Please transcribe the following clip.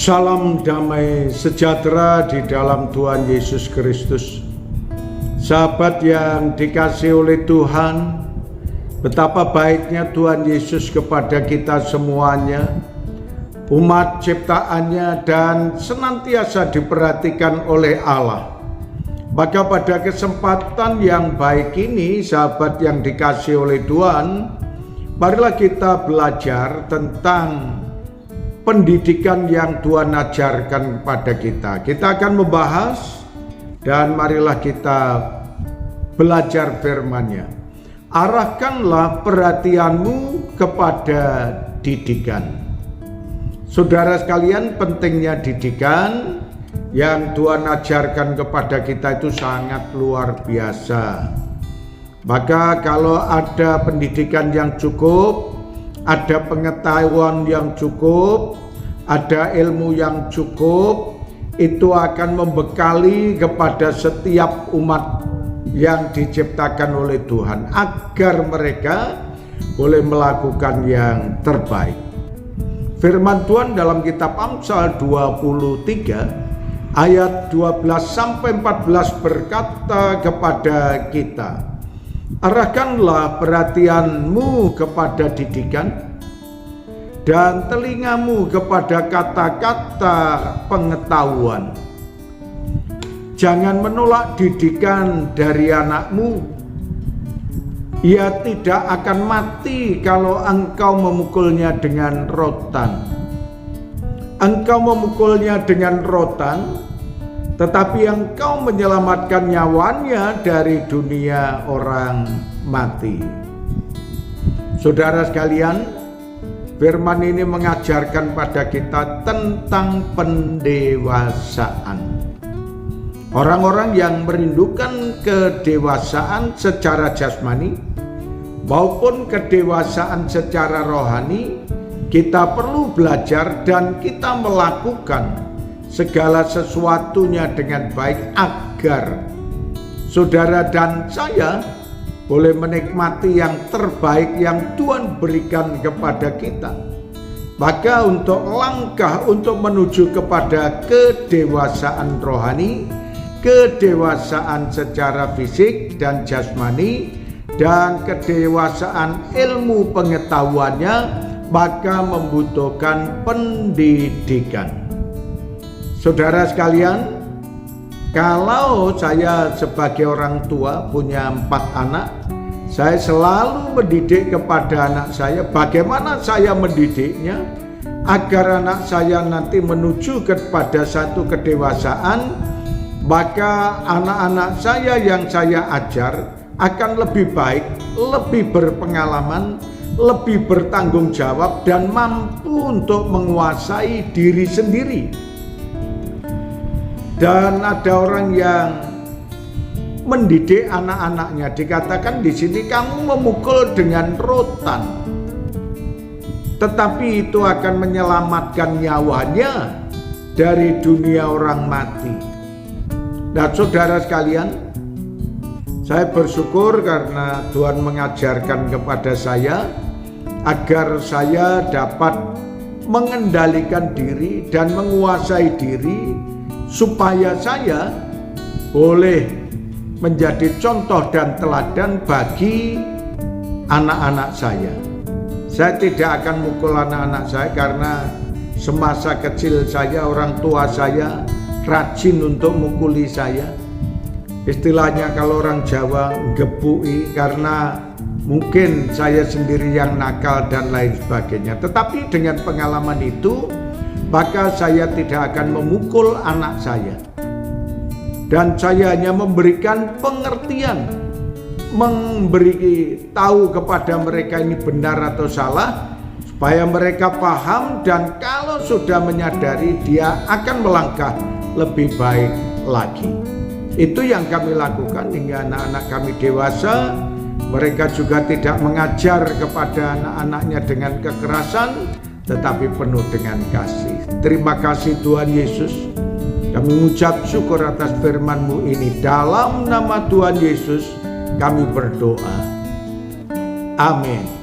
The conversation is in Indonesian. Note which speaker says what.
Speaker 1: Salam damai sejahtera di dalam Tuhan Yesus Kristus. Sahabat yang dikasihi oleh Tuhan, betapa baiknya Tuhan Yesus kepada kita semuanya, umat ciptaannya, dan senantiasa diperhatikan oleh Allah. Maka pada kesempatan yang baik ini, sahabat yang dikasihi oleh Tuhan, marilah kita belajar tentang pendidikan yang Tuhan ajarkan kepada kita. Kita akan membahas dan marilah kita belajar firman-Nya. Arahkanlah perhatianmu kepada didikan. Saudara sekalian, pentingnya didikan yang Tuhan ajarkan kepada kita itu sangat luar biasa. Maka kalau ada pendidikan yang cukup, ada pengetahuan yang cukup, ada ilmu yang cukup, itu akan membekali kepada setiap umat yang diciptakan oleh Tuhan agar mereka boleh melakukan yang terbaik. Firman Tuhan dalam kitab Amsal 23 ayat 12-14 berkata kepada kita, arahkanlah perhatianmu kepada didikan dan telingamu kepada kata-kata pengetahuan. Jangan menolak didikan dari anakmu. Ia tidak akan mati kalau engkau memukulnya dengan rotan. Engkau memukulnya dengan rotan, tetapi engkau menyelamatkan nyawanya dari dunia orang mati. Saudara sekalian, firman ini mengajarkan pada kita tentang pendewasaan. Orang-orang yang merindukan kedewasaan secara jasmani maupun kedewasaan secara rohani, kita perlu belajar dan kita melakukan segala sesuatunya dengan baik agar saudara dan saya boleh menikmati yang terbaik yang Tuhan berikan kepada kita. Maka untuk langkah untuk menuju kepada kedewasaan rohani, kedewasaan secara fisik dan jasmani, dan kedewasaan ilmu pengetahuannya, maka membutuhkan pendidikan. Saudara sekalian, kalau saya sebagai orang tua punya 4 anak, saya selalu mendidik kepada anak saya bagaimana saya mendidiknya agar anak saya nanti menuju kepada satu kedewasaan, maka anak-anak saya yang saya ajar akan lebih baik, lebih berpengalaman, lebih bertanggung jawab, dan mampu untuk menguasai diri sendiri. Dan ada orang yang mendidik anak-anaknya, dikatakan di sini kamu memukul dengan rotan, tetapi itu akan menyelamatkan nyawanya dari dunia orang mati. Nah, saudara sekalian, saya bersyukur karena Tuhan mengajarkan kepada saya agar saya dapat mengendalikan diri dan menguasai diri, supaya saya boleh menjadi contoh dan teladan bagi anak-anak saya. Saya tidak akan mukul anak-anak saya karena semasa kecil saya, orang tua saya rajin untuk mukuli saya. Istilahnya kalau orang Jawa, gebui, karena mungkin saya sendiri yang nakal dan lain sebagainya. Tetapi dengan pengalaman itu, maka saya tidak akan memukul anak saya. Dan saya hanya memberikan pengertian, memberi tahu kepada mereka ini benar atau salah, supaya mereka paham, dan kalau sudah menyadari, dia akan melangkah lebih baik lagi. Itu yang kami lakukan hingga anak-anak kami dewasa. Mereka juga tidak mengajar kepada anak-anaknya dengan kekerasan, tetapi penuh dengan kasih. Terima kasih Tuhan Yesus. Kami mengucap syukur atas firman-Mu ini. Dalam nama Tuhan Yesus kami berdoa. Amin.